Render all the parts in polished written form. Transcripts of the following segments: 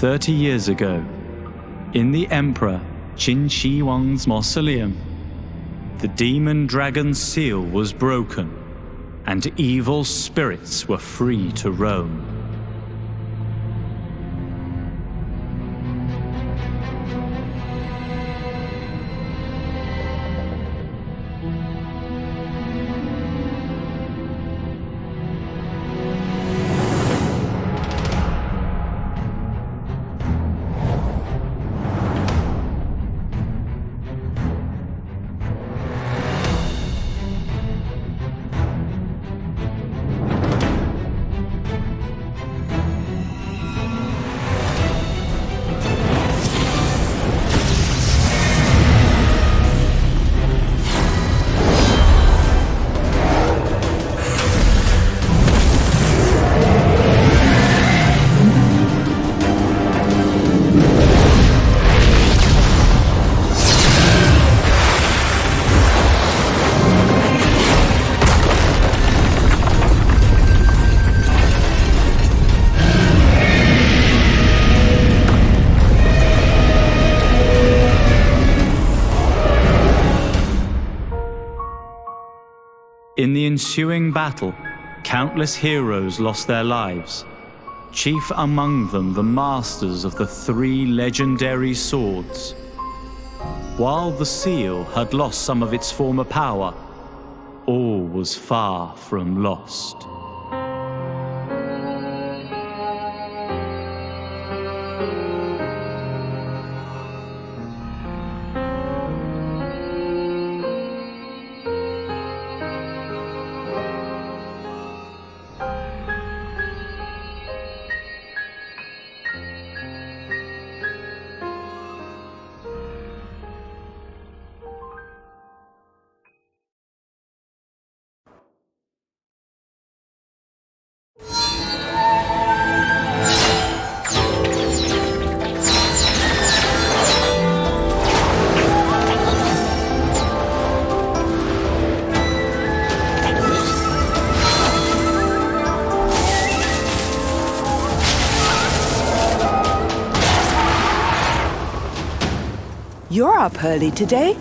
30 years ago, in the Emperor Qin Shi Huang's mausoleum, the demon dragon's seal was broken, and evil spirits were free to roam. In the ensuing battle, countless heroes lost their lives, chief among them the masters of the 3 legendary swords. While the seal had lost some of its former power, all was far from lost. You're up early today?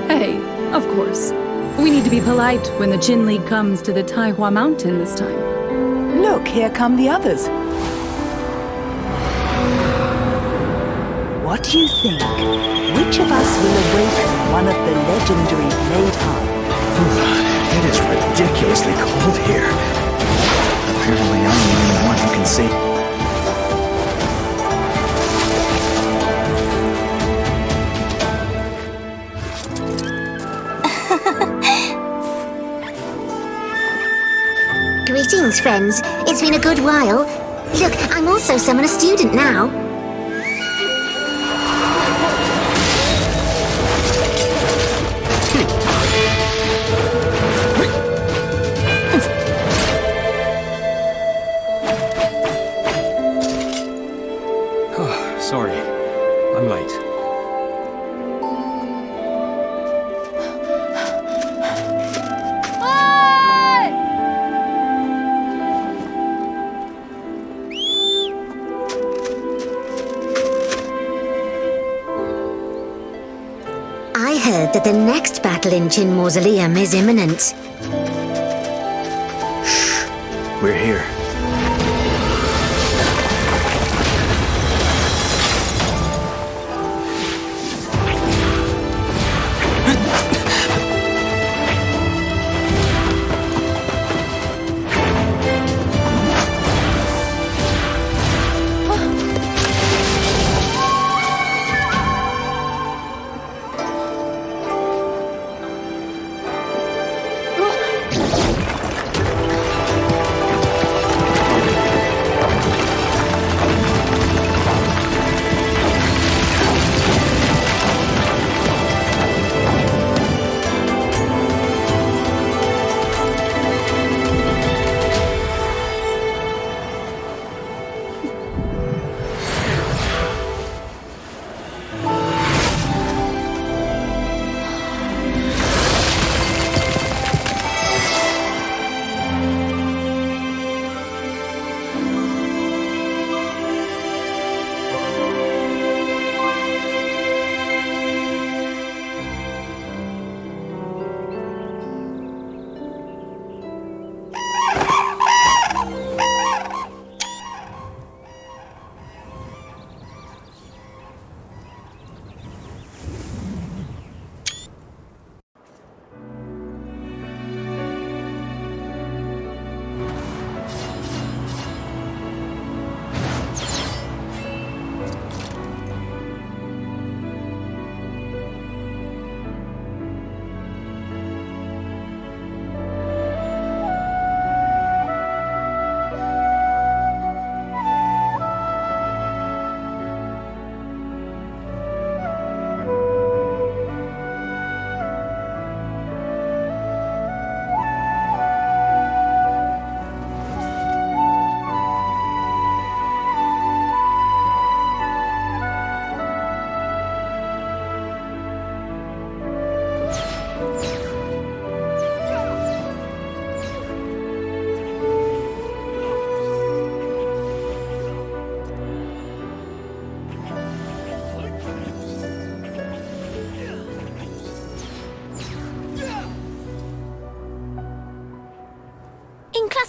Hey, of course. We need to be polite when the Jin League comes to the Taihua Mountain this time. Look, here come the others. What do you think? Which of us will awaken one of the legendary Blade Heart? It is ridiculously cold here. Apparently I'm the only one who can see. Greetings, friends. It's been a good while. Look, I'm also Summoner student now. Oh, sorry. I'm late. I heard that the next battle in Qin Mausoleum is imminent. Shh. We're here.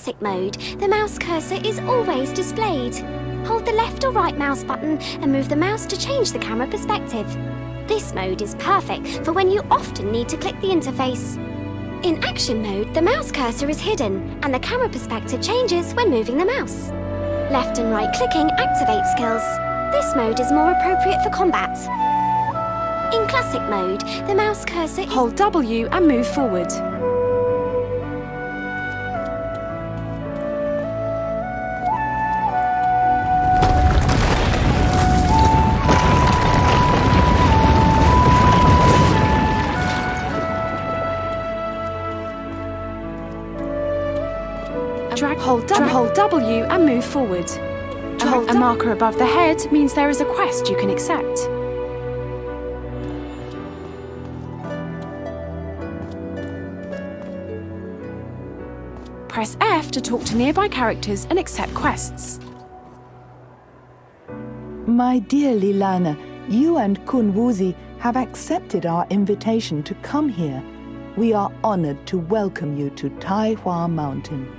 classic mode, the mouse cursor is always displayed. Hold the left or right mouse button and move the mouse to change the camera perspective. This mode is perfect for when you often need to click the interface. In action mode, the mouse cursor is hidden and the camera perspective changes when moving the mouse. Left and right clicking activates skills. This mode is more appropriate for combat. In classic mode, the mouse cursor is... Hold W and move forward. Hold W and move forward. A marker above the head means there is a quest you can accept. Press F to talk to nearby characters and accept quests. My dear Lilana, you and Kun Wuzi have accepted our invitation to come here. We are honored to welcome you to Taihua Mountain.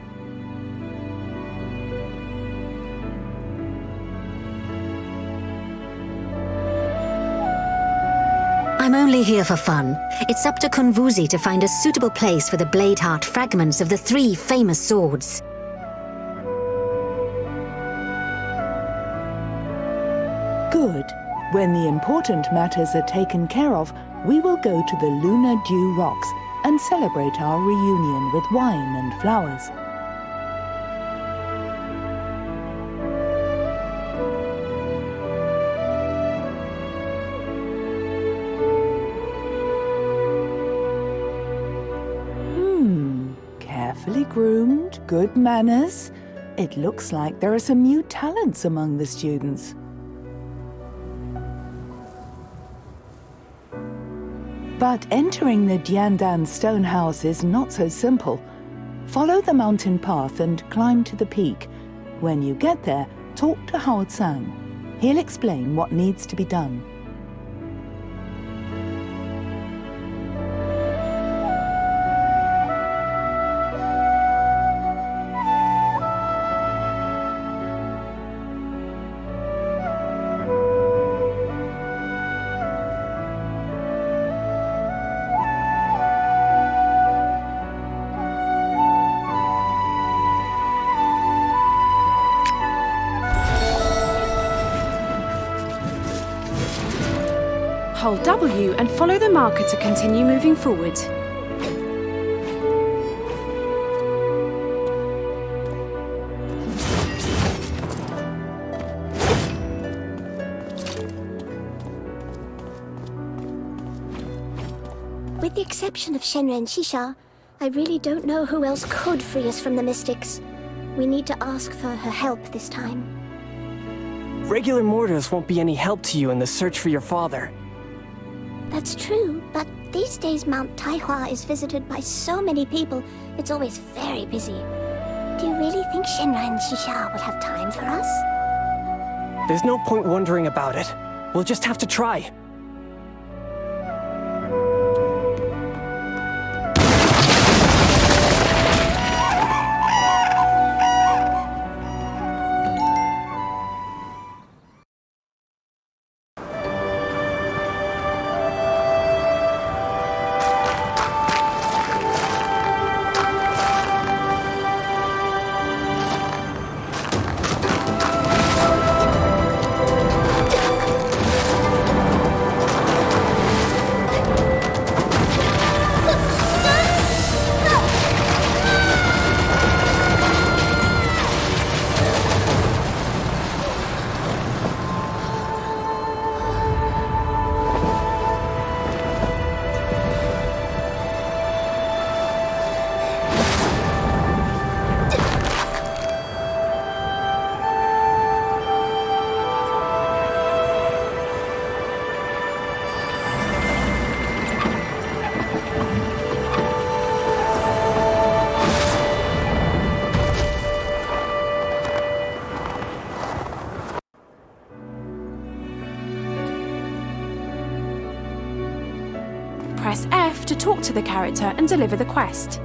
I'm only here for fun. It's up to Kun Wuzi to find a suitable place for the blade heart fragments of the 3 famous swords. Good. When the important matters are taken care of, we will go to the Lunar Dew Rocks and celebrate our reunion with wine and flowers. Carefully groomed, good manners. It looks like there are some new talents among the students. But entering the Diandan stone house is not so simple. Follow the mountain path and climb to the peak. When you get there, talk to Hao Tsang. He'll explain what needs to be done. Hold W and follow the marker to continue moving forward. With the exception of Shenren and Shisha, I really don't know who else could free us from the mystics. We need to ask for her help this time. Regular mortals won't be any help to you in the search for your father. That's true, but these days Mount Taihua is visited by so many people, it's always very busy. Do you really think Shenren and Shisha will have time for us? There's no point wondering about it. We'll just have to try. Press F to talk to the character and deliver the quest.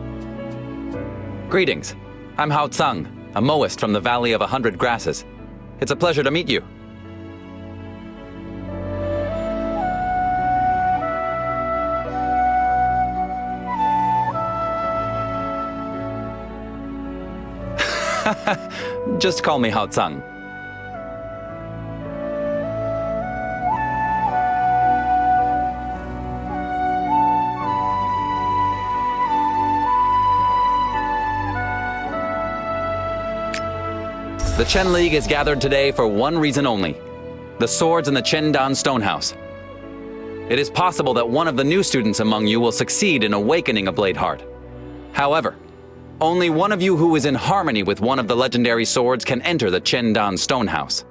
Greetings. I'm Hao Tsang, a Moist from the Valley of 100 Grasses. It's a pleasure to meet you. Just call me Hao Tsang. The Chen League is gathered today for one reason only: the swords in the Chendan Stonehouse. It is possible that one of the new students among you will succeed in awakening a Blade Heart. However, only one of you who is in harmony with one of the legendary swords can enter the Chendan Stonehouse.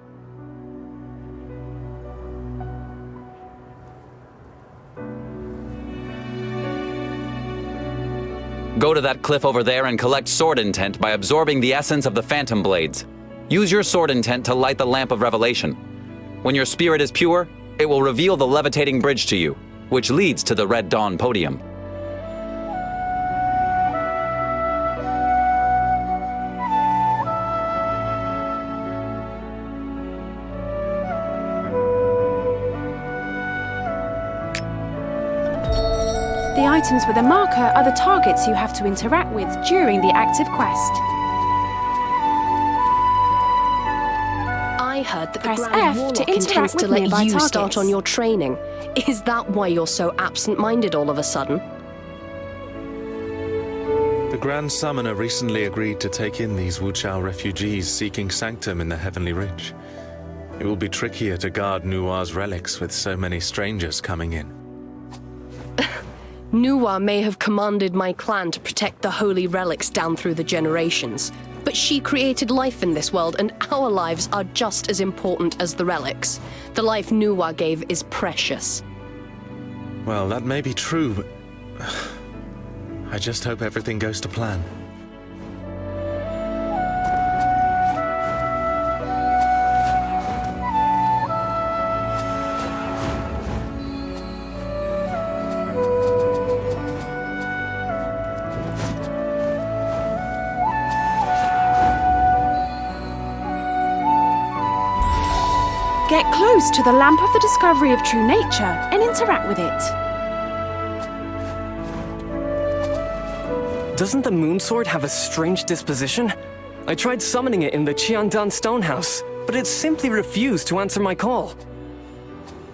Go to that cliff over there and collect sword intent by absorbing the essence of the Phantom Blades. Use your sword intent to light the Lamp of Revelation. When your spirit is pure, it will reveal the levitating bridge to you, which leads to the Red Dawn podium. The items with a marker are the targets you have to interact with during the active quest. I heard that Press the Grand F Warlock to interact intends to with let nearby you targets. start on your training. Is that why you're so absent-minded all of a sudden? The Grand Summoner recently agreed to take in these Wuchao refugees seeking sanctum in the Heavenly Ridge. It will be trickier to guard Nua's relics with so many strangers coming in. Nua may have commanded my clan to protect the holy relics down through the generations, but she created life in this world, and our lives are just as important as the relics. The life Nua gave is precious. Well, that may be true, but I just hope everything goes to plan. Get close to the Lamp of the Discovery of True Nature and interact with it. Doesn't the Moon Sword have a strange disposition? I tried summoning it in the Qiandan Stonehouse, but it simply refused to answer my call.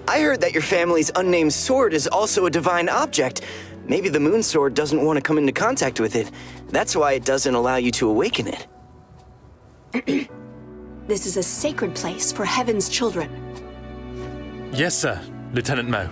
I heard that your family's unnamed sword is also a divine object. Maybe the Moon Sword doesn't want to come into contact with it. That's why it doesn't allow you to awaken it. This is a sacred place for Heaven's children. Yes, sir, Lieutenant Mo.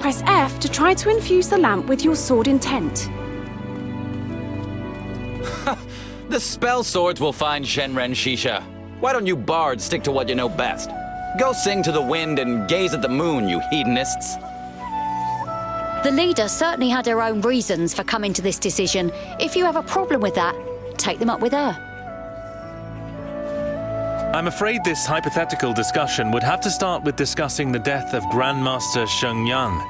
Press F to try to infuse the lamp with your sword intent. The spell swords will find Shenren Shisha. Why don't you bards stick to what you know best? Go sing to the wind and gaze at the moon, you hedonists. The leader certainly had her own reasons for coming to this decision. If you have a problem with that, take them up with her. I'm afraid this hypothetical discussion would have to start with discussing the death of Grandmaster Sheng Yang.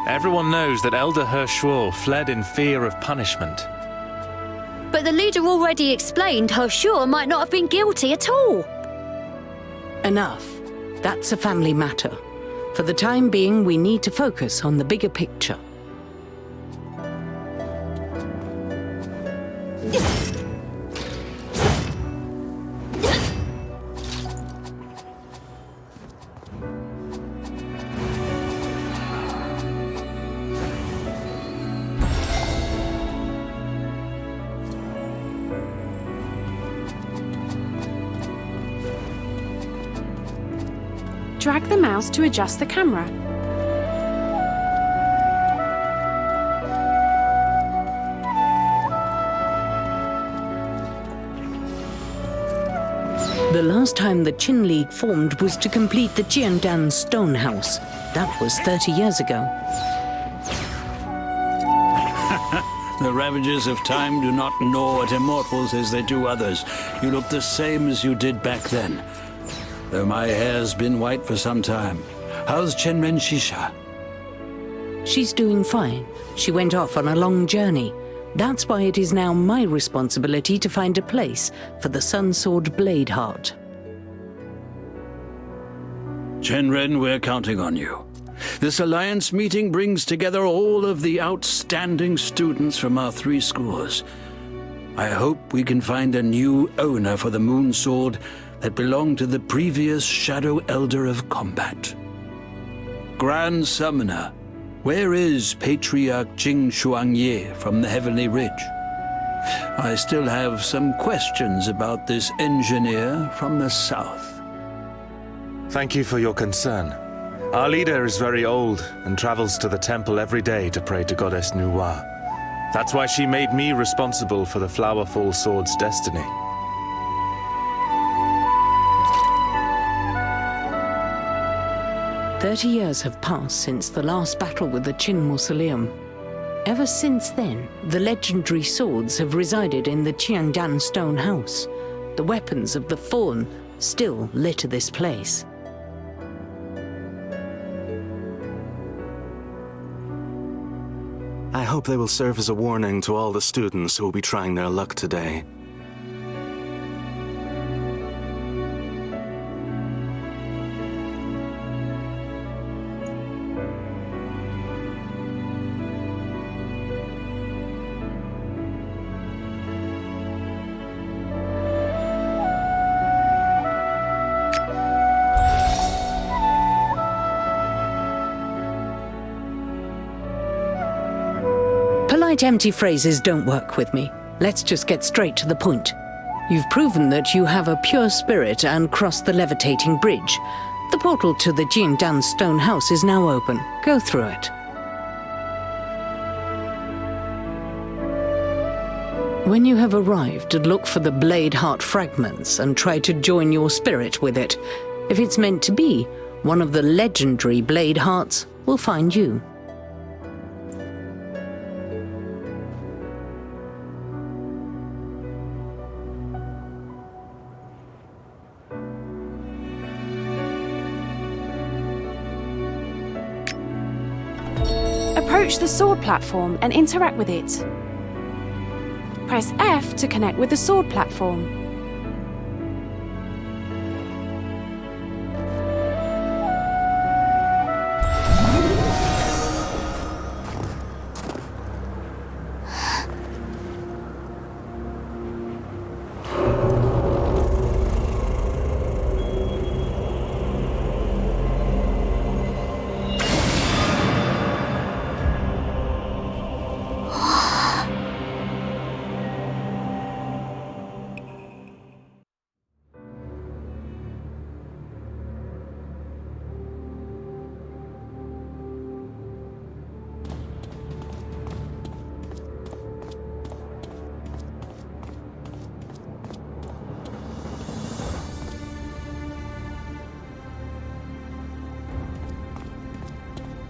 Everyone knows that Elder He Shuo fled in fear of punishment. But the leader already explained He Shuo might not have been guilty at all. Enough. That's a family matter. For the time being, we need to focus on the bigger picture. Drag the mouse to adjust the camera. The last time the Qin League formed was to complete the Jiandan Stone House. That was 30 years ago. The ravages of time do not gnaw at immortals as they do others. You look the same as you did back then. Though my hair's been white for some time. How's Shenren Shisha? She's doing fine. She went off on a long journey. That's why it is now my responsibility to find a place for the Sun Sword Blade Heart. Shenren, we're counting on you. This alliance meeting brings together all of the outstanding students from our 3 schools. I hope we can find a new owner for the Moon Sword that belonged to the previous Shadow Elder of Combat. Grand Summoner, where is Patriarch Jing Shuangye from the Heavenly Ridge? I still have some questions about this engineer from the south. Thank you for your concern. Our leader is very old and travels to the temple every day to pray to Goddess Nuwa. That's why she made me responsible for the Flowerfall Sword's destiny. "30 years have passed since the last battle with the Qin Mausoleum. Ever since then, the legendary swords have resided in the Jiandan Stone House. The weapons of the Fallen still litter this place. I hope they will serve as a warning to all the students who will be trying their luck today. Polite empty phrases don't work with me. Let's just get straight to the point. You've proven that you have a pure spirit and crossed the levitating bridge. The portal to the Jiandan Stone House is now open. Go through it. When you have arrived, look for the Blade Heart fragments and try to join your spirit with it. If it's meant to be, one of the legendary Blade Hearts will find you. Approach the sword platform and interact with it. Press F to connect with the sword platform.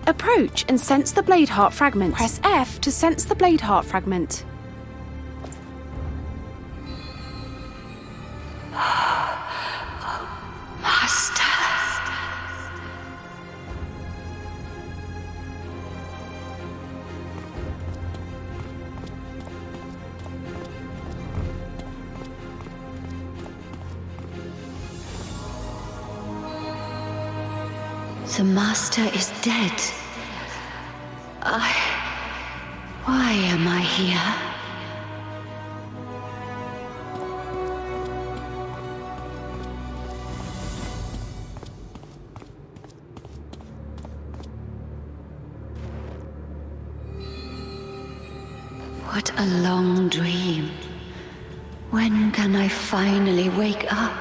Approach and sense the blade heart fragment. Press F to sense the blade heart fragment. Master. The Master is dead. Why am I here? What a long dream. When can I finally wake up?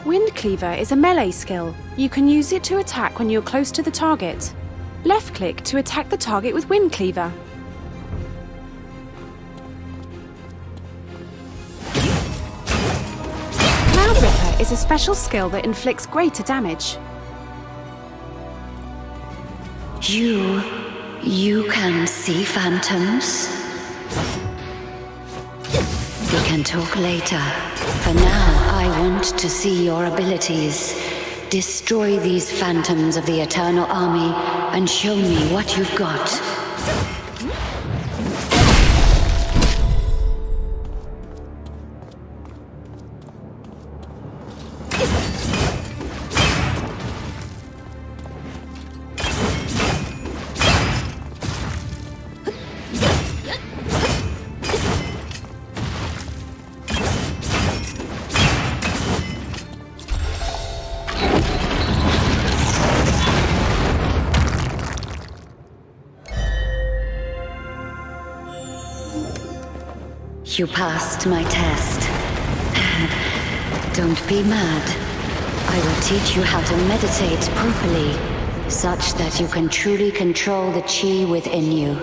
Wind Cleaver is a melee skill. You can use it to attack when you're close to the target. Left click to attack the target with Wind Cleaver. Cloud Ripper is a special skill that inflicts greater damage. You can see phantoms? We can talk later. For now, I want to see your abilities. Destroy these phantoms of the Eternal Army and show me what you've got. You passed my test. Don't be mad. I will teach you how to meditate properly, such that you can truly control the chi within you.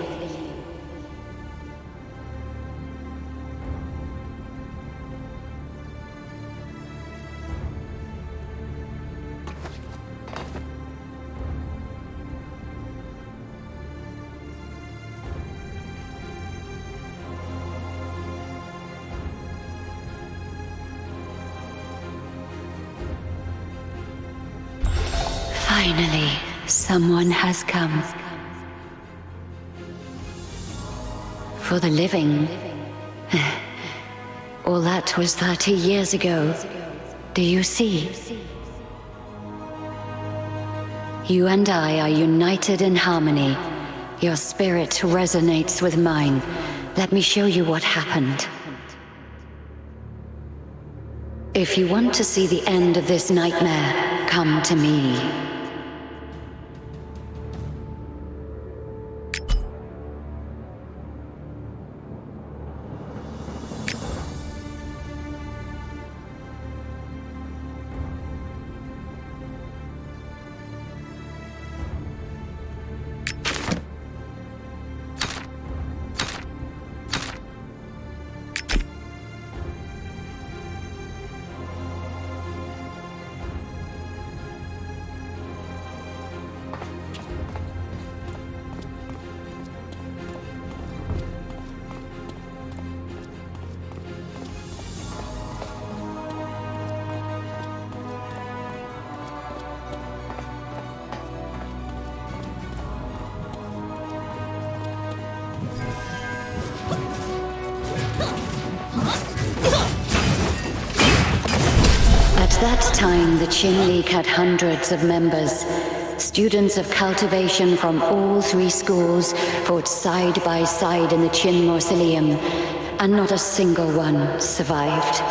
Finally, someone has come. For the living. All that was 30 years ago. Do you see? You and I are united in harmony. Your spirit resonates with mine. Let me show you what happened. If you want to see the end of this nightmare, come to me. At that time, the Qin League had hundreds of members. Students of cultivation from all three schools fought side by side in the Qin Mausoleum, and not a single one survived.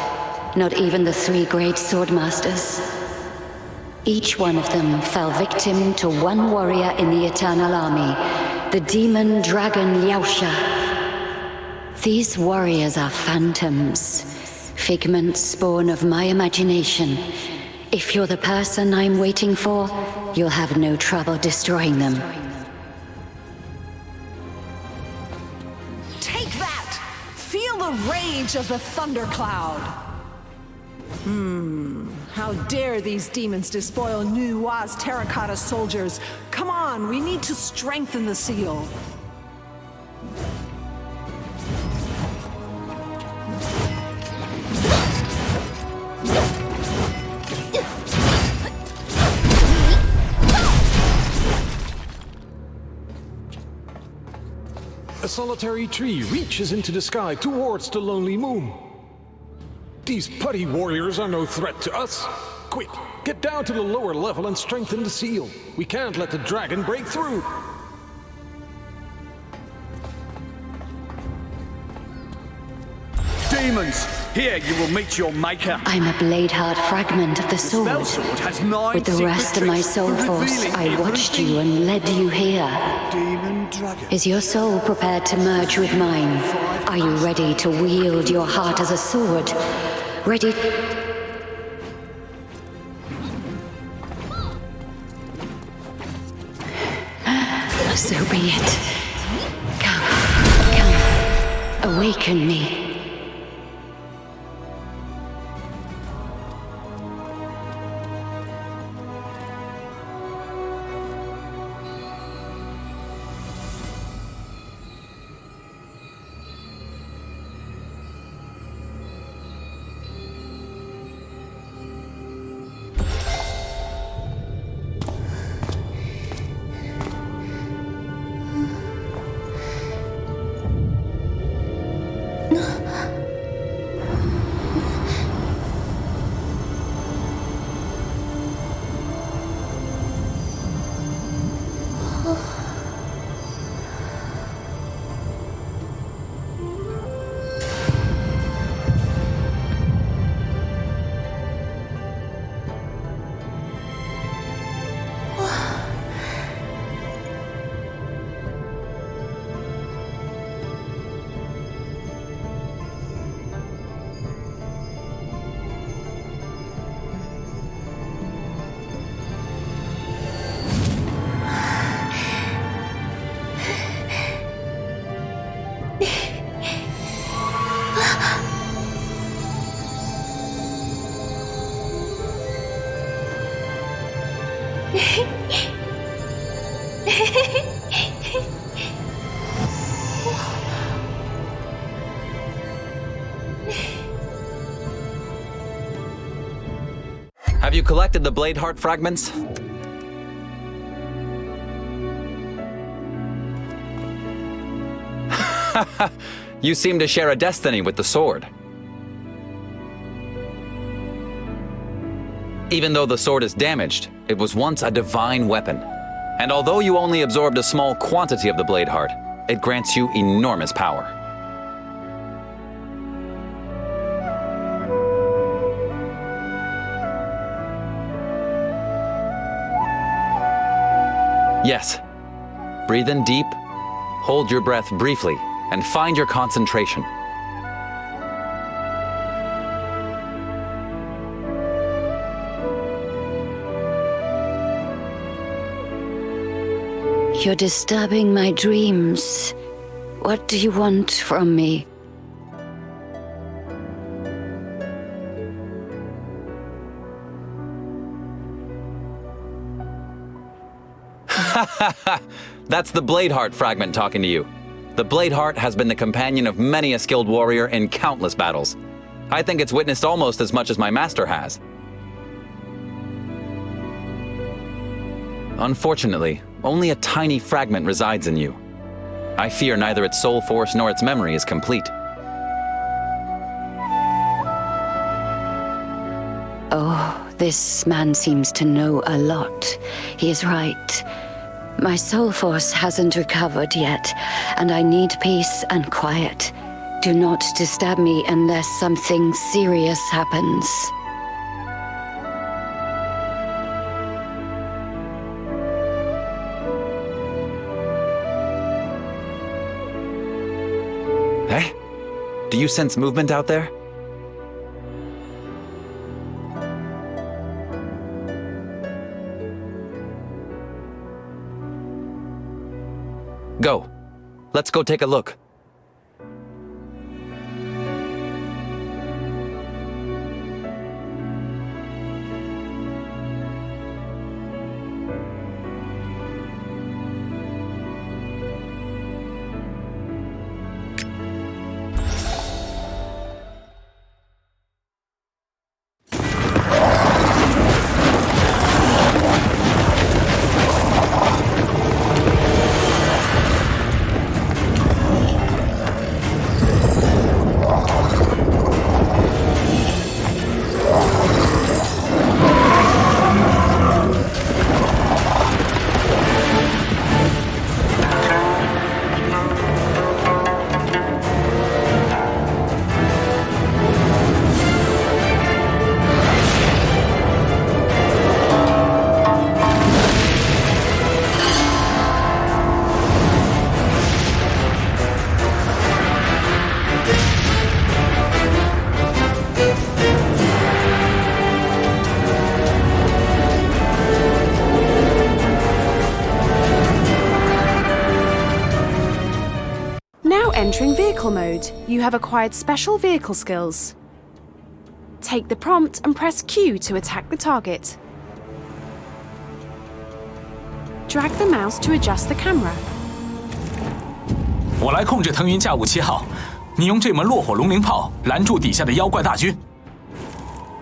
Not even the three great swordmasters. Each one of them fell victim to one warrior in the Eternal Army, the demon dragon Liaosha. These warriors are phantoms, Figments born of my imagination. If you're the person I'm waiting for, you'll have no trouble destroying them. Take that! Feel the rage of the thundercloud! How dare these demons despoil Nuwa's terracotta soldiers? Come on, we need to strengthen the seal. A solitary tree reaches into the sky towards the lonely moon. These putty warriors are no threat to us. Quick, get down to the lower level and strengthen the seal. We can't let the dragon break through. Demons, here you will meet your maker. I'm a Bladeheart fragment of the sword. Spellsword has 9 With the rest of my soul force, I watched you and led you here. Demon dragon. Is your soul prepared to merge with mine? Are you ready to wield your heart as a sword? Ready? So be it. Come. Awaken me. Have you collected the Bladeheart fragments? You seem to share a destiny with the sword. Even though the sword is damaged, it was once a divine weapon. And although you only absorbed a small quantity of the Bladeheart, it grants you enormous power. Yes. Breathe in deep, hold your breath briefly, and find your concentration. You're disturbing my dreams. What do you want from me? That's the Bladeheart fragment talking to you. The Bladeheart has been the companion of many a skilled warrior in countless battles. I think it's witnessed almost as much as my master has. Unfortunately, only a tiny fragment resides in you. I fear neither its soul force nor its memory is complete. Oh, this man seems to know a lot. He is right. My soul force hasn't recovered yet, and I need peace and quiet. Do not disturb me unless something serious happens. Eh? Do you sense movement out there? Go. Let's go take a look. Entering vehicle mode, you have acquired special vehicle skills. Take the prompt and press Q to attack the target. Drag the mouse to adjust the camera. 我来控制腾云驾雾7号，你用这门落火龙鳞炮拦住底下的妖怪大军。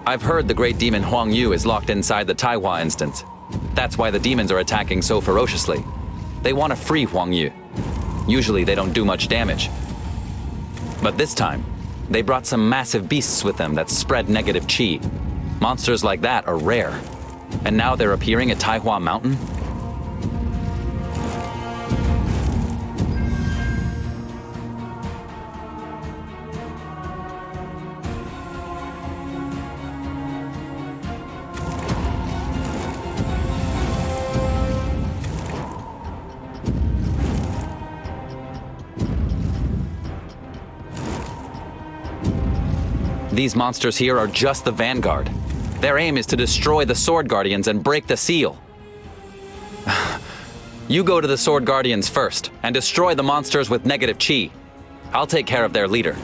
I've heard the great demon Huang Yu is locked inside the Taihua instance. That's why the demons are attacking so ferociously. They want to free Huang Yu. Usually they don't do much damage. But this time, they brought some massive beasts with them that spread negative chi. Monsters like that are rare. And now they're appearing at Taihua Mountain? These monsters here are just the vanguard. Their aim is to destroy the Sword Guardians and break the seal. You go to the Sword Guardians first and destroy the monsters with negative chi. I'll take care of their leader.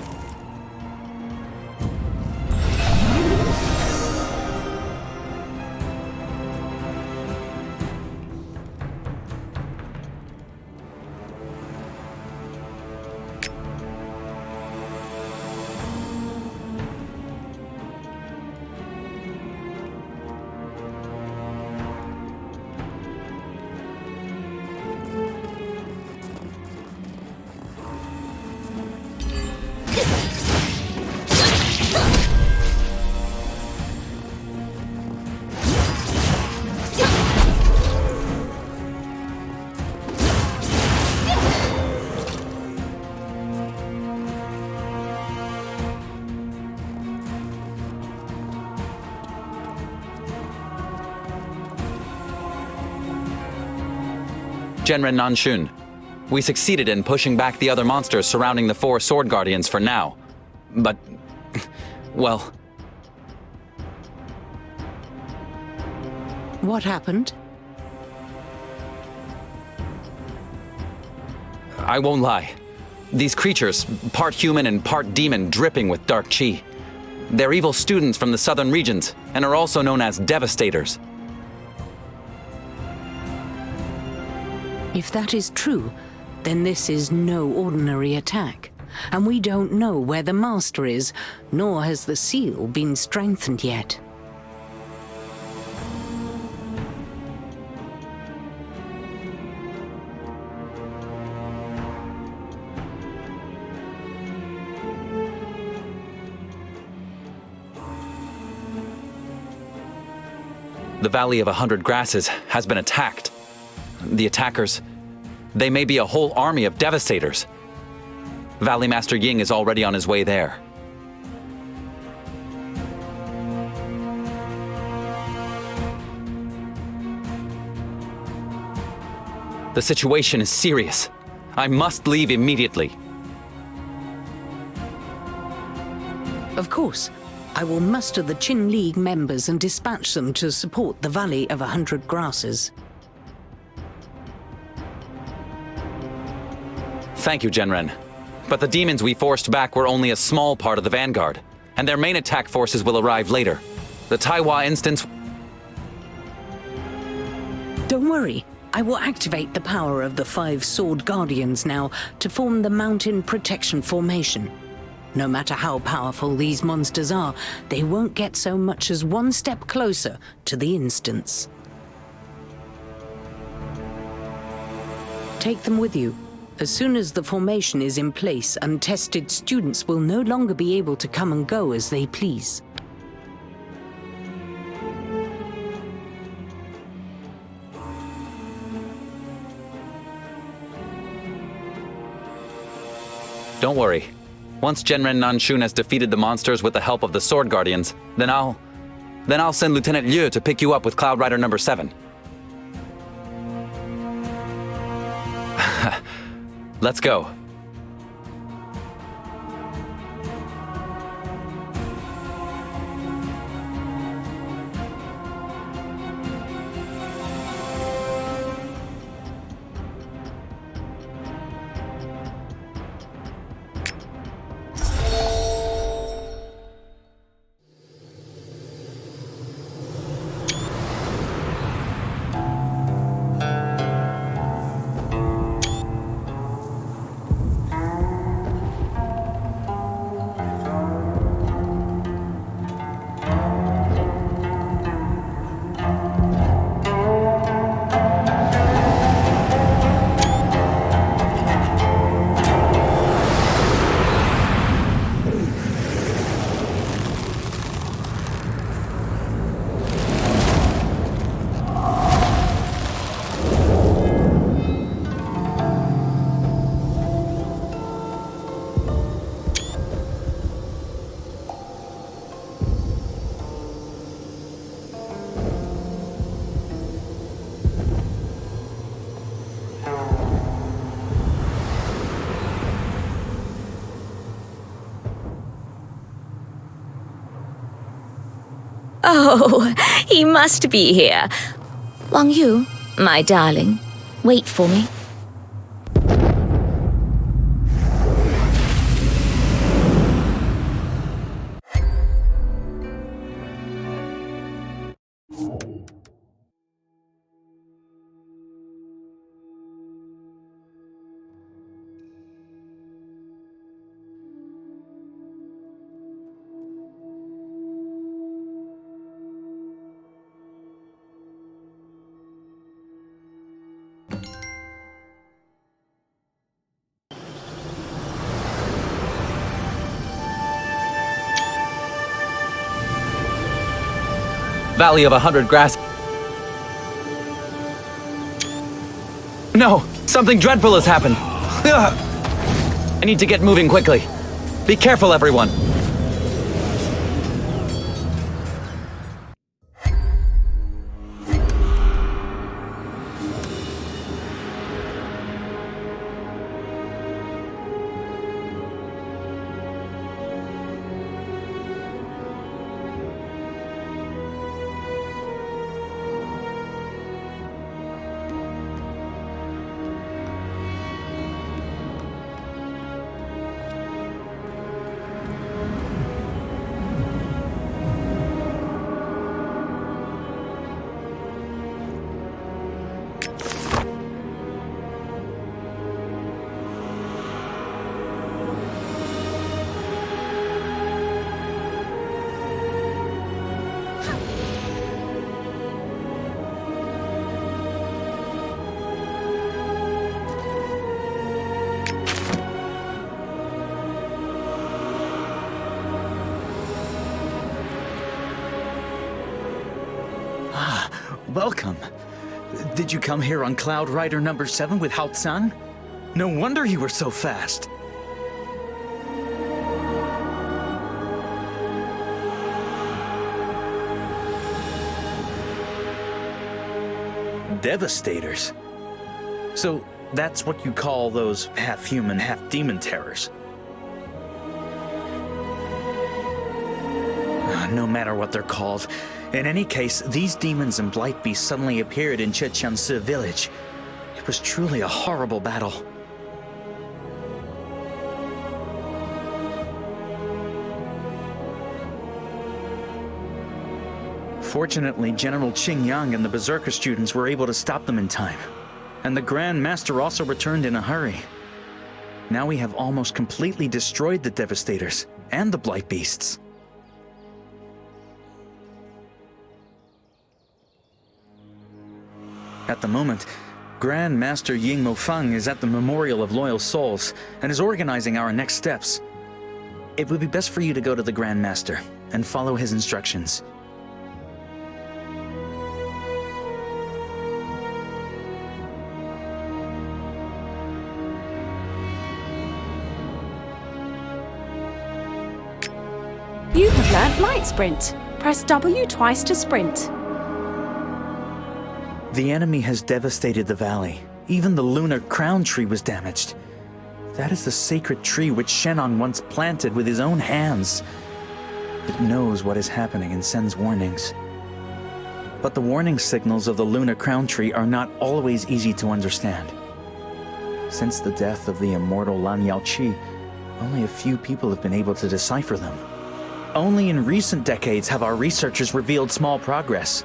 Genren Nanshun. We succeeded in pushing back the other monsters surrounding the 4 Sword Guardians for now. But, well... What happened? I won't lie. These creatures, part human and part demon, dripping with dark chi. They're evil students from the southern regions, and are also known as Devastators. If that is true, then this is no ordinary attack. And we don't know where the Master is, nor has the seal been strengthened yet. The Valley of 100 Grasses has been attacked. The attackers, they may be a whole army of Devastators. Valley Master Ying is already on his way there. The situation is serious. I must leave immediately. Of course. I will muster the Qin League members and dispatch them to support the Valley of 100 Grasses. Thank you, Genren. But the demons we forced back were only a small part of the vanguard, and their main attack forces will arrive later. The Taiwa instance... Don't worry. I will activate the power of the 5 Sword Guardians now to form the Mountain Protection Formation. No matter how powerful these monsters are, they won't get so much as one step closer to the instance. Take them with you. As soon as the formation is in place, untested students will no longer be able to come and go as they please. Don't worry. Once Genren Nanshun has defeated the monsters with the help of the Sword Guardians, then I'll send Lieutenant Liu to pick you up with Cloud Rider number 7. Let's go. Oh, he must be here. Wang Yu, my darling, wait for me. Valley of 100 Grass... No! Something dreadful has happened! I need to get moving quickly. Be careful, everyone! Welcome. Did you come here on Cloud Rider number 7 with Hao Tsang? No wonder you were so fast. Devastators. So that's what you call those half-human, half-demon terrors. No matter what they're called. In any case, these demons and blight beasts suddenly appeared in Cheqiansi village. It was truly a horrible battle. Fortunately, General Qingyang and the Berserker students were able to stop them in time. And the Grand Master also returned in a hurry. Now we have almost completely destroyed the Devastators and the Blight Beasts. At the moment, Grand Master Ying Mofeng is at the Memorial of Loyal Souls and is organizing our next steps. It would be best for you to go to the Grand Master and follow his instructions. You have learnt Light Sprint. Press W twice to sprint. The enemy has devastated the valley. Even the lunar crown tree was damaged. That is the sacred tree which Shenong once planted with his own hands. It knows what is happening and sends warnings. But the warning signals of the lunar crown tree are not always easy to understand. Since the death of the immortal Lan Yaoqi, only a few people have been able to decipher them. Only in recent decades have our researchers revealed small progress.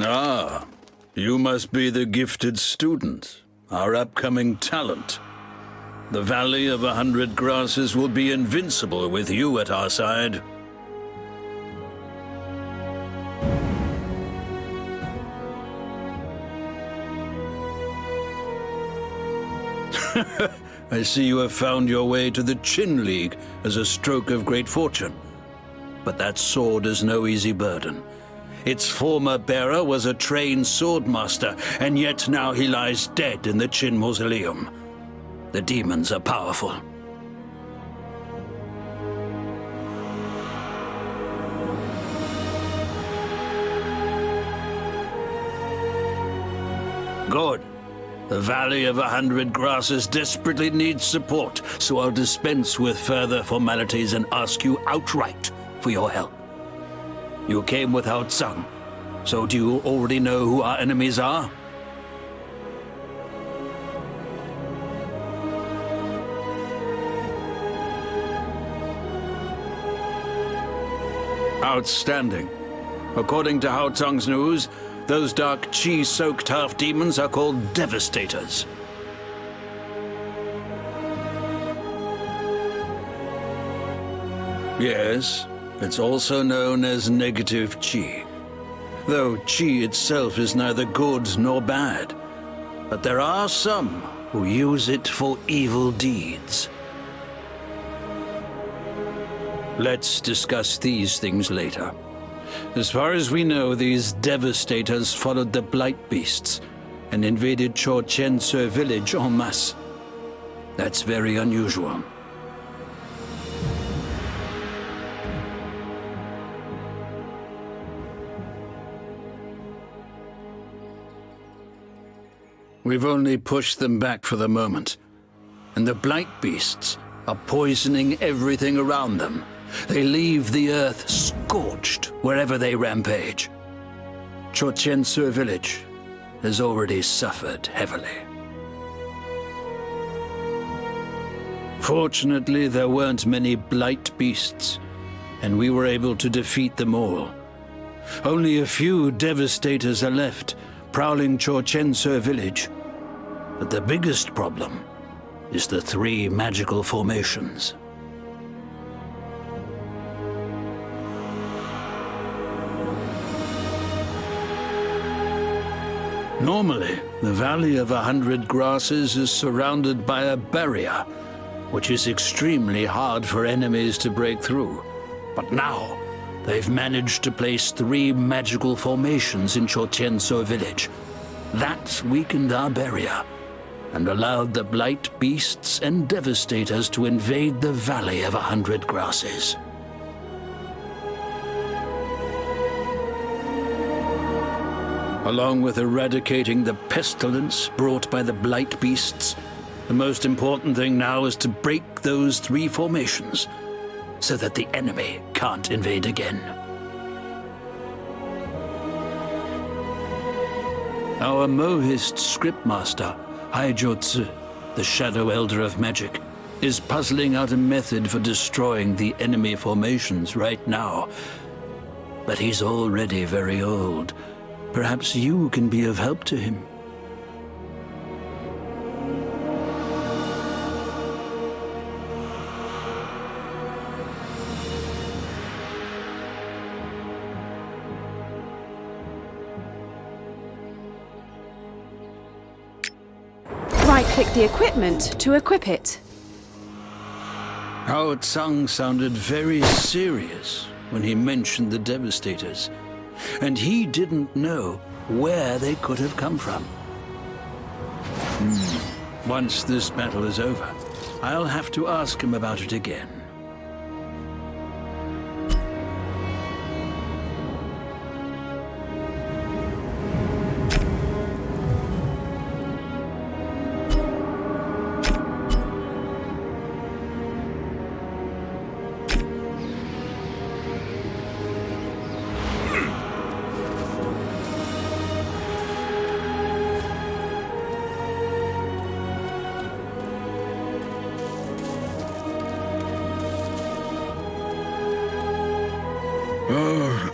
Ah, you must be the gifted student, our upcoming talent. The Valley of 100 Grasses will be invincible with you at our side. I see you have found your way to the Qin League as a stroke of great fortune. But that sword is no easy burden. Its former bearer was a trained swordmaster, and yet now he lies dead in the Qin Mausoleum. The demons are powerful. Good. The Valley of 100 Grasses desperately needs support, so I'll dispense with further formalities and ask you outright for your help. You came with Hao Tsang, so do you already know who our enemies are? Outstanding. According to Hao Tsang's news, those dark qi-soaked half-demons are called Devastators. Yes, it's also known as negative qi. Though qi itself is neither good nor bad. But there are some who use it for evil deeds. Let's discuss these things later. As far as we know, these Devastators followed the Blight Beasts and invaded Chorchense village en masse. That's very unusual. We've only pushed them back for the moment. And the Blight Beasts are poisoning everything around them. They leave the earth scorched wherever they rampage. Chorchense village has already suffered heavily. Fortunately, there weren't many Blight Beasts, and we were able to defeat them all. Only a few Devastators are left, prowling Chorchense village. But the biggest problem is the 3 magical formations. Normally, the Valley of 100 Grasses is surrounded by a barrier, which is extremely hard for enemies to break through. But now, they've managed to place 3 magical formations in Chotienso village. That weakened our barrier, and allowed the Blight Beasts and Devastators to invade the Valley of 100 Grasses. Along with eradicating the pestilence brought by the Blight Beasts, the most important thing now is to break those 3 formations, so that the enemy can't invade again. Our Mohist scriptmaster, Haijotsu, the Shadow Elder of Magic, is puzzling out a method for destroying the enemy formations right now. But he's already very old. Perhaps you can be of help to him. Right-click the equipment to equip it. Hao Tsang sounded very serious when he mentioned the Devastators, and he didn't know where they could have come from. Once this battle is over, I'll have to ask him about it again.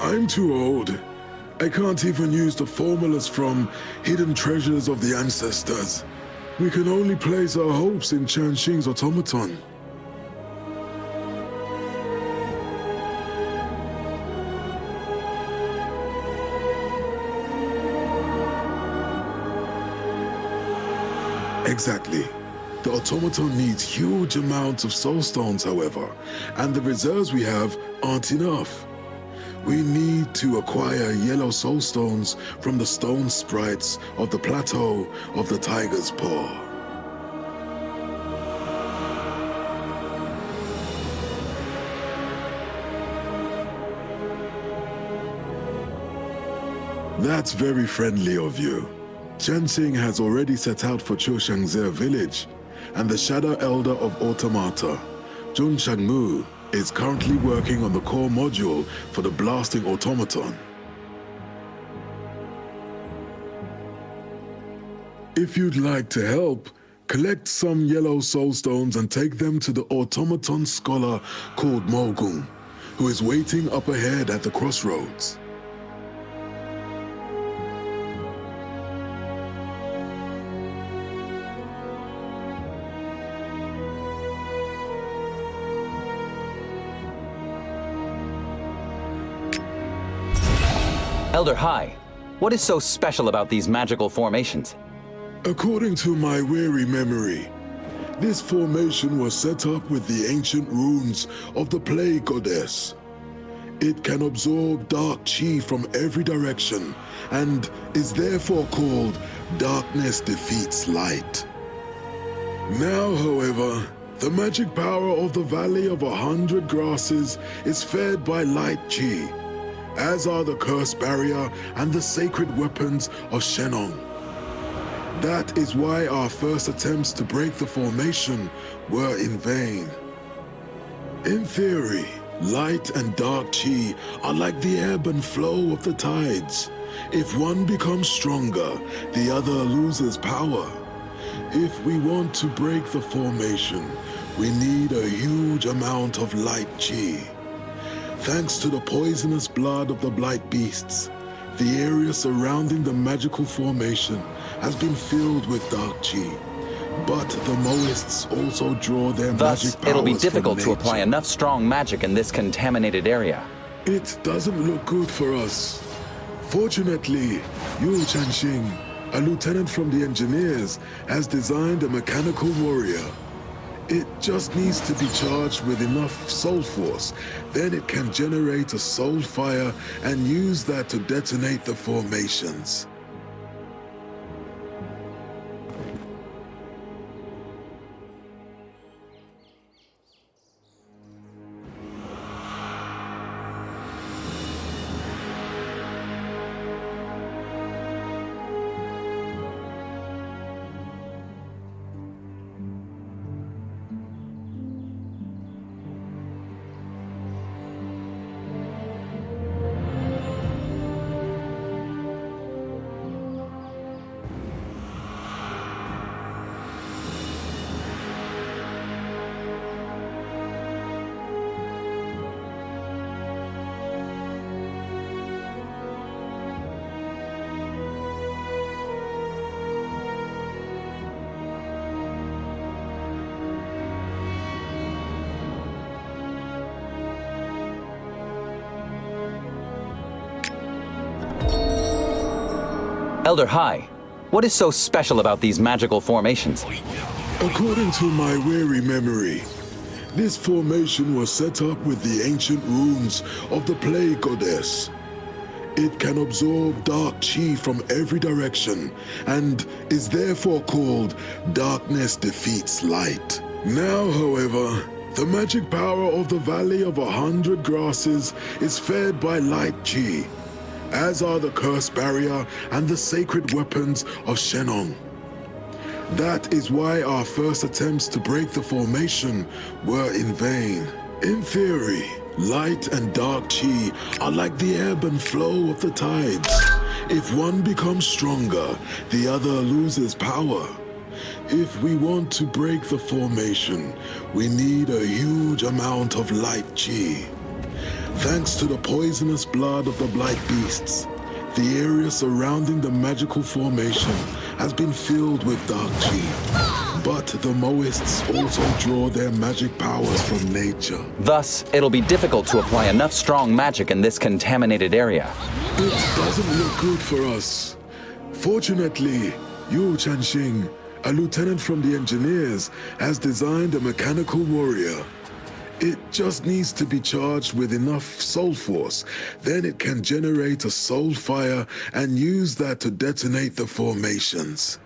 I'm too old. I can't even use the formulas from Hidden Treasures of the Ancestors. We can only place our hopes in Chanxing's automaton. Exactly. The automaton needs huge amounts of soul stones, however, and the reserves we have aren't enough. We need to acquire yellow soul stones from the stone sprites of the plateau of the Tiger's Paw. That's very friendly of you. Chanxing has already set out for Choshangze village, and the Shadow Elder of Automata, Jun Shangmu, is currently working on the core module for the blasting automaton. If you'd like to help, collect some yellow soul stones and take them to the automaton scholar called Mogung, who is waiting up ahead at the crossroads. Elder Hai, what is so special about these magical formations? According to my weary memory, this formation was set up with the ancient runes of the Plague Goddess. It can absorb dark chi from every direction and is therefore called Darkness Defeats Light. Now, however, the magic power of the Valley of 100 Grasses is fed by light chi, as are the Curse Barrier and the sacred weapons of Shenong. That is why our first attempts to break the formation were in vain. In theory, light and dark chi are like the ebb and flow of the tides. If one becomes stronger, the other loses power. If we want to break the formation, we need a huge amount of light chi. Thanks to the poisonous blood of the Blight Beasts, the area surrounding the magical formation has been filled with dark chi. But the Mohists also draw their magic powers from nature. Thus, it'll be difficult to apply enough strong magic in this contaminated area. It doesn't look good for us. Fortunately, you, Chanxing, a lieutenant from the engineers has designed a mechanical warrior. It just needs to be charged with enough soul force. Then it can generate a soul fire and use that to detonate the formations. Elder Hai, what is so special about these magical formations? According to my weary memory, this formation was set up with the ancient runes of the plague goddess. It can absorb dark chi from every direction and is therefore called Darkness Defeats Light. Now, however, the magic power of the Valley of 100 Grasses is fed by light chi, as are the curse barrier and the sacred weapons of Shenong. That is why our first attempts to break the formation were in vain. In theory, light and dark chi are like the ebb and flow of the tides. If one becomes stronger, the other loses power. If we want to break the formation, we need a huge amount of light chi. Thanks to the poisonous blood of the blight beasts, the area surrounding the magical formation has been filled with dark chi. But the Moists also draw their magic powers from nature. Thus, it'll be difficult to apply enough strong magic in this contaminated area. It doesn't look good for us. Fortunately, Yu Chanxing, a lieutenant from the engineers, has designed a mechanical warrior. It just needs to be charged with enough soul force. Then it can generate a soul fire and use that to detonate the formations.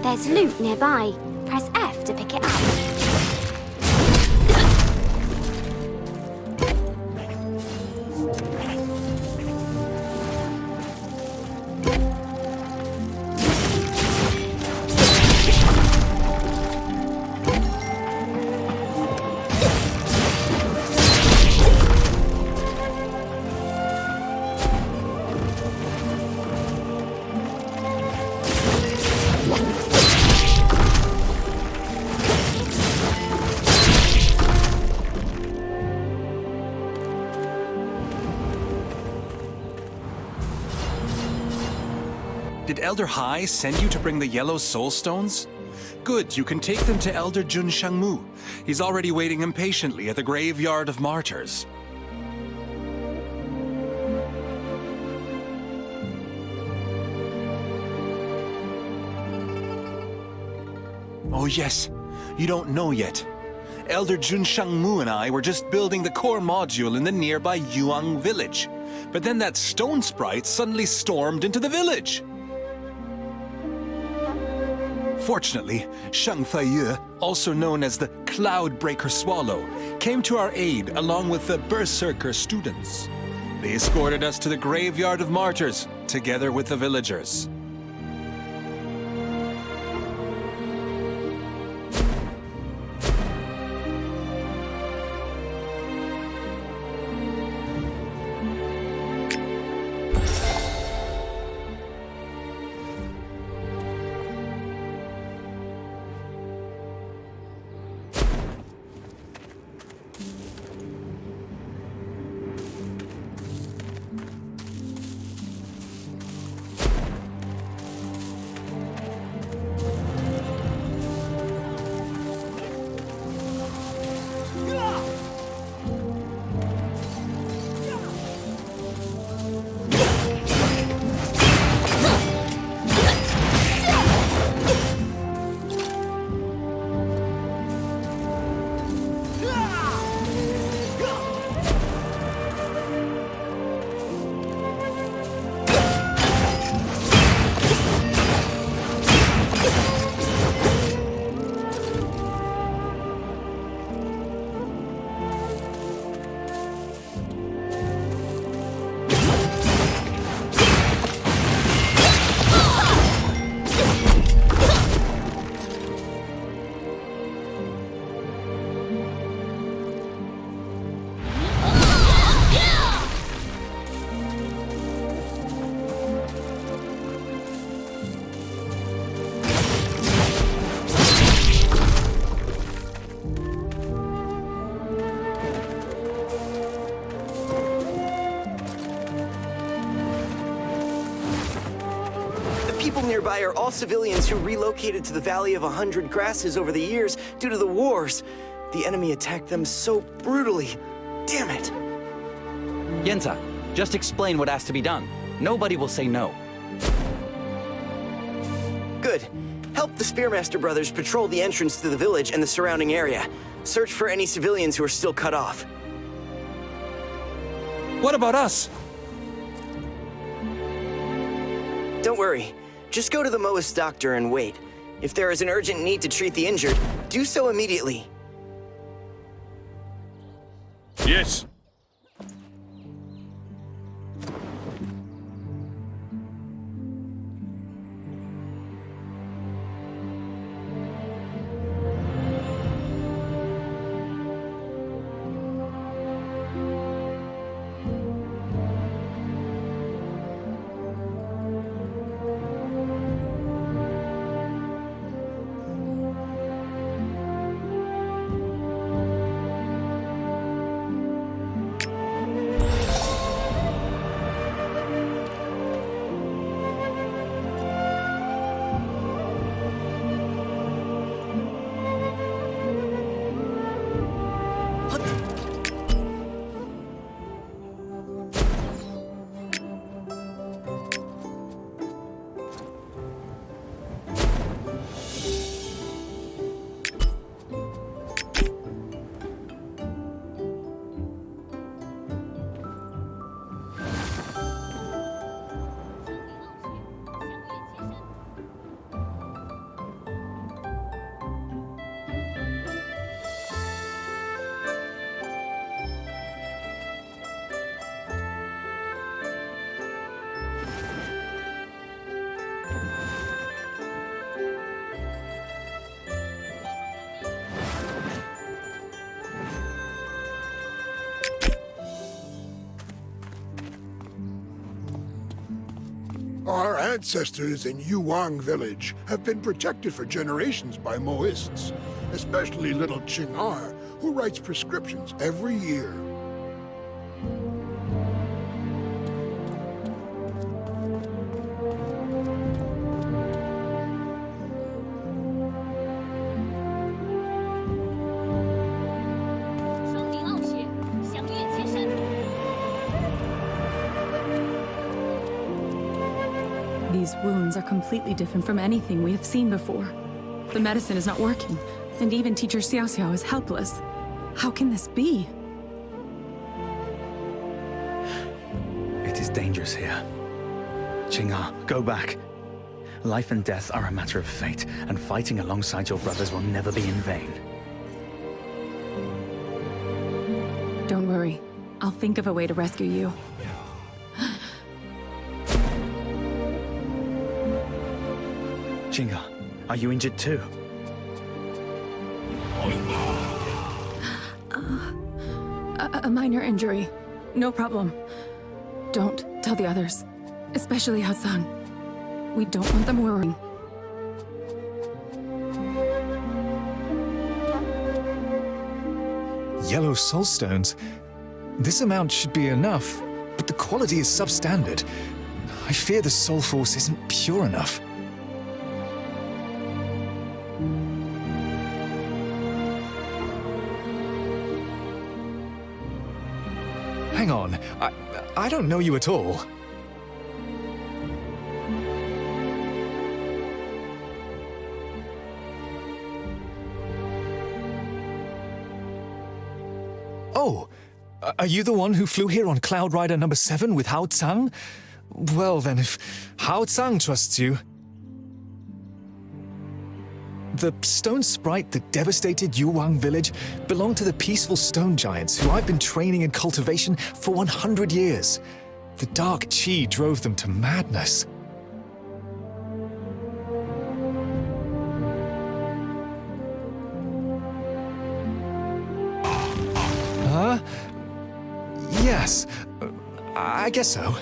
There's loot nearby. Press F to pick it up. Did Elder Hai send you to bring the yellow soul stones? Good, you can take them to Elder Jun Shangmu. He's already waiting impatiently at the Graveyard of Martyrs. Oh yes, you don't know yet. Elder Jun Shangmu and I were just building the core module in the nearby Yuang village. But then that stone sprite suddenly stormed into the village. Fortunately, Shang Feiyu, also known as the Cloudbreaker Swallow, came to our aid along with the Berserker students. They escorted us to the Graveyard of Martyrs, together with the villagers. nearby are all civilians who relocated to the Valley of 100 Grasses over the years due to the wars. The enemy attacked them so brutally. Damn it! Yensa, just explain what has to be done. Nobody will say no. Good. Help the Spearmaster brothers patrol the entrance to the village and the surrounding area. Search for any civilians who are still cut off. What about us? Don't worry. Just go to the Moas doctor and wait. If there is an urgent need to treat the injured, do so immediately. Yes. Our ancestors in Yuwang village have been protected for generations by Moists, especially little Chingar, who writes prescriptions every year. These wounds are completely different from anything we have seen before. The medicine is not working, and even Teacher Xiao Xiao is helpless. How can this be? It is dangerous here. Chingar, go back. Life and death are a matter of fate, and fighting alongside your brothers will never be in vain. Don't worry. I'll think of a way to rescue you. Chingar, are you injured too? A minor injury. No problem. Don't tell the others. Especially Hassan. We don't want them worrying. Yellow soulstones. This amount should be enough, but the quality is substandard. I fear the soul force isn't pure enough. Hang on, I don't know you at all. Oh, are you the one who flew here on Cloud Rider number 7 with Hao Tsang? Well then, if Hao Tsang trusts you... The stone sprite that devastated Yuwang village belonged to the peaceful stone giants who I've been training in cultivation for 100 years. The dark chi drove them to madness. Huh? Yes, I guess so.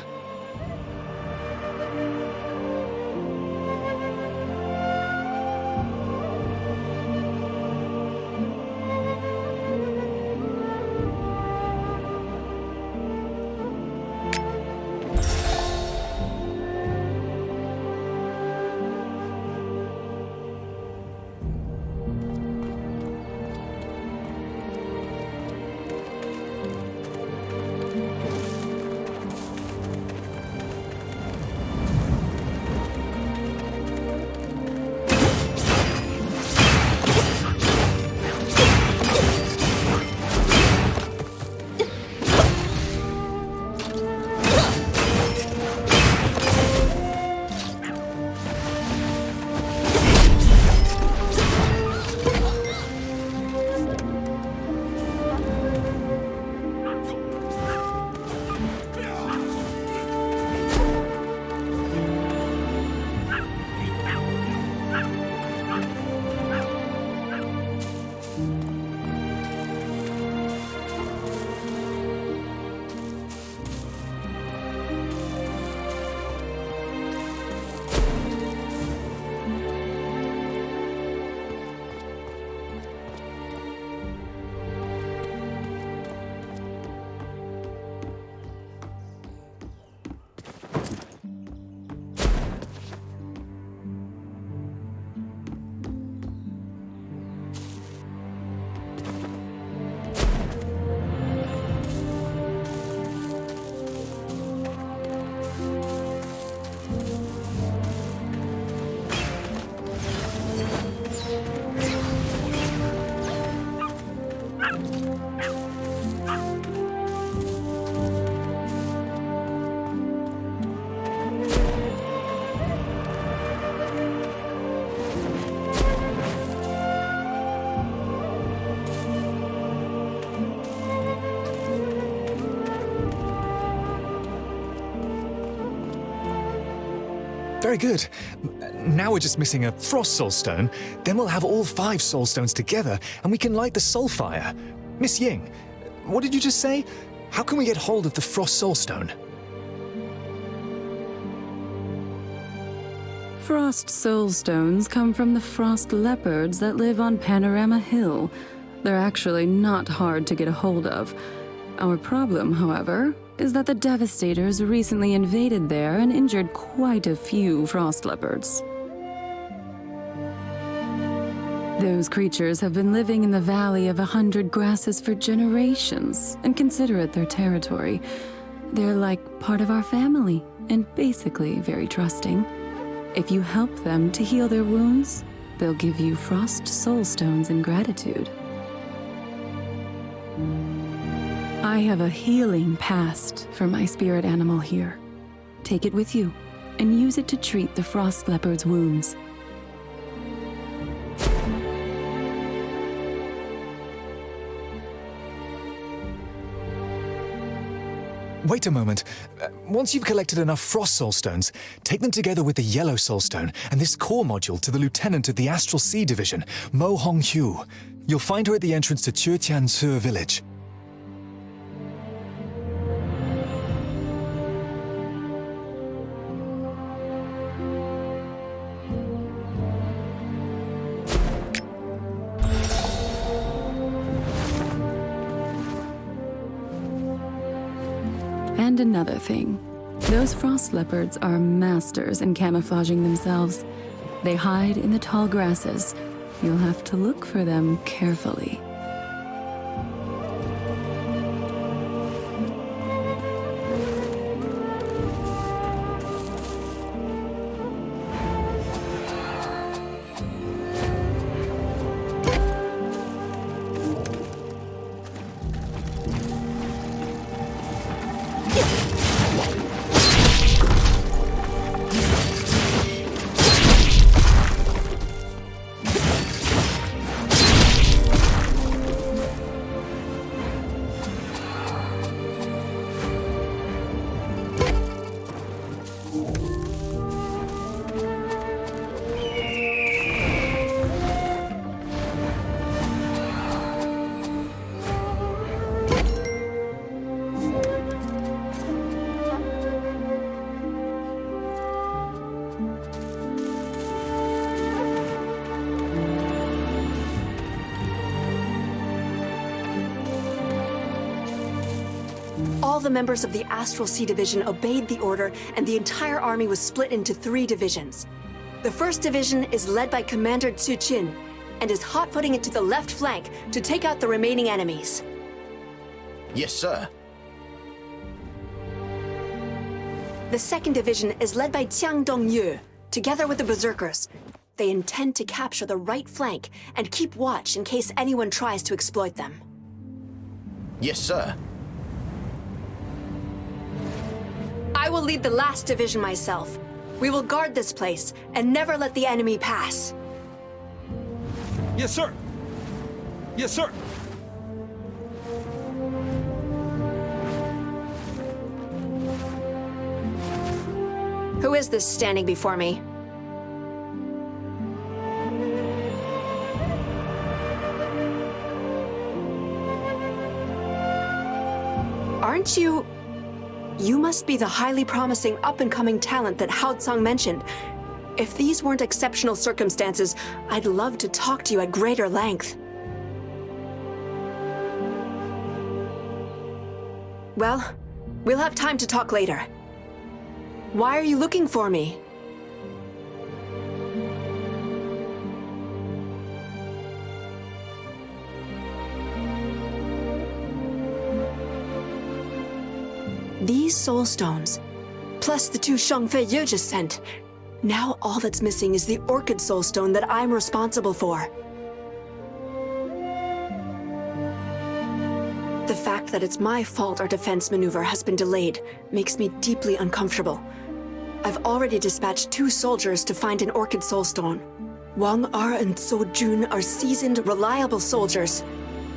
Very good. Now we're just missing a Frost Soul Stone. Then we'll have all 5 Soul Stones together, and we can light the Soul Fire. Miss Ying, what did you just say? How can we get hold of the Frost Soul Stone? Frost Soul Stones come from the frost leopards that live on Panorama Hill. They're actually not hard to get a hold of. Our problem, however, is that the Devastators recently invaded there and injured quite a few frost leopards. Those creatures have been living in the Valley of 100 Grasses for generations and consider it their territory. They're like part of our family and basically very trusting. If you help them to heal their wounds, they'll give you Frost Soul Stones in gratitude. I have a healing past for my spirit animal here. Take it with you and use it to treat the frost leopard's wounds. Wait a moment. Once you've collected enough Frost Soul Stones, take them together with the Yellow Soul Stone and this core module to the Lieutenant of the Astral Sea Division, Mo Hong Hu. You'll find her at the entrance to Chutian Village. And another thing, those frost leopards are masters in camouflaging themselves. They hide in the tall grasses. You'll have to look for them carefully. All the members of the Astral Sea Division obeyed the order, and the entire army was split into 3 divisions. The first division is led by Commander Tsu Chin, and is hot-footing it to the left flank to take out the remaining enemies. Yes, sir. The second division is led by Jiang Dongyu, together with the Berserkers. They intend to capture the right flank and keep watch in case anyone tries to exploit them. Yes, sir. I will lead the last division myself. We will guard this place and never let the enemy pass. Yes, sir. Yes, sir. Who is this standing before me? Aren't you... You must be the highly promising up-and-coming talent that Hao Tsang mentioned. If these weren't exceptional circumstances, I'd love to talk to you at greater length. Well, we'll have time to talk later. Why are you looking for me? These soul stones, plus the 2 Shangfei Yu just sent. Now all that's missing is the Orchid Soul Stone that I'm responsible for. The fact that it's my fault our defense maneuver has been delayed makes me deeply uncomfortable. I've already dispatched 2 soldiers to find an Orchid Soul Stone. Wang Er and Zhou Jun are seasoned, reliable soldiers.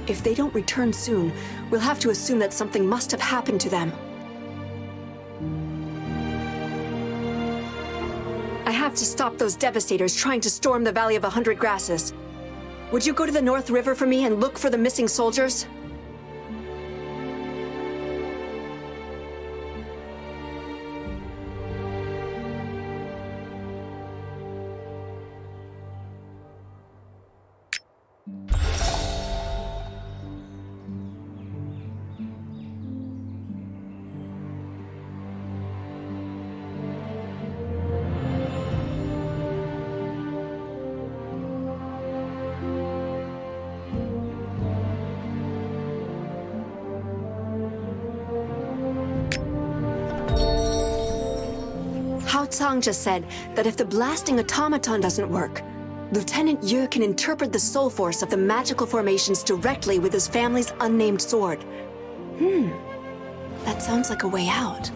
If they don't return soon, we'll have to assume that something must have happened to them. have to stop those devastators trying to storm the Valley of 100 Grasses. Would you go to the North River for me and look for the missing soldiers? Hao Tsang just said that if the blasting automaton doesn't work, Lieutenant Yu can interpret the soul force of the magical formations directly with his family's unnamed sword. That sounds like a way out.